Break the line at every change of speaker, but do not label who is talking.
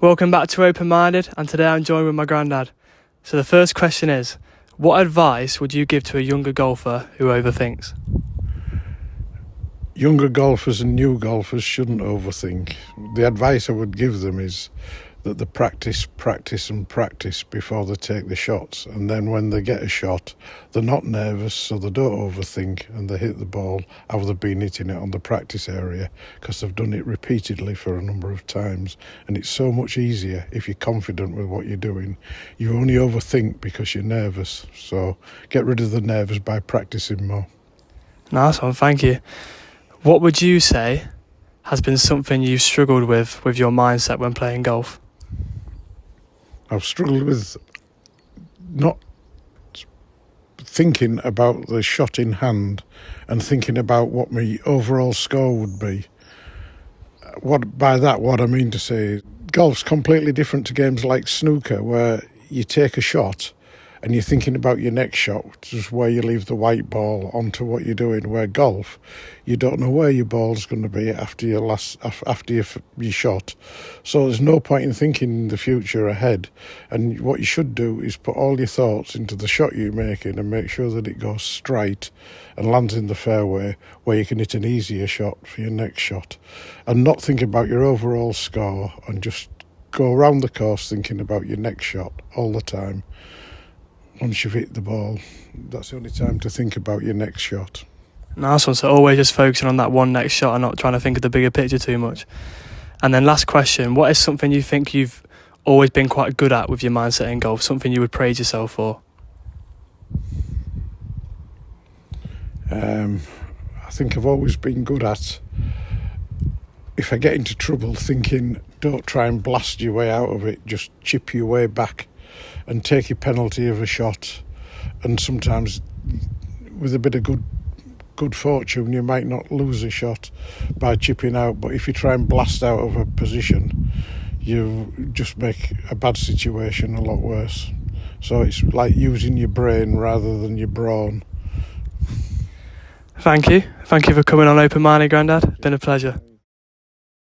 Welcome back to Open Minded, and today I'm joined with my granddad. So the first question is, what advice would you give to a younger golfer who overthinks?
Younger golfers and new golfers shouldn't overthink. The advice I would give them is that they practice before they take the shots, and then when they get a shot, they're not nervous, so they don't overthink, and they hit the ball how they've been hitting it on the practice area, because they've done it repeatedly for a number of times. And it's so much easier if you're confident with what you're doing. You only overthink because you're nervous, so get rid of the nerves by practicing more.
Nice one, thank you. What would you say has been something you've struggled with your mindset when playing golf?
I've struggled with not thinking about the shot in hand and thinking about what my overall score would be. What I mean to say, golf's completely different to games like snooker, where you take a shot and you're thinking about your next shot, which is where you leave the white ball onto what you're doing. Where golf, you don't know where your ball's going to be after your shot. So there's no point in thinking the future ahead. And what you should do is put all your thoughts into the shot you're making and make sure that it goes straight and lands in the fairway, where you can hit an easier shot for your next shot. And not think about your overall score, and just go around the course thinking about your next shot all the time. Once you've hit the ball, that's the only time to think about your next shot.
Nice one. So always just focusing on that one next shot and not trying to think of the bigger picture too much. And then last question, what is something you think you've always been quite good at with your mindset in golf, something you would praise yourself for?
I think I've always been good at, if I get into trouble, thinking don't try and blast your way out of it, just chip your way back and take your penalty of a shot. And sometimes with a bit of good fortune, you might not lose a shot by chipping out, but if you try and blast out of a position, you just make a bad situation a lot worse. So it's like using your brain rather than your brawn.
Thank you for coming on Open Minded, Grandad. It's been a pleasure.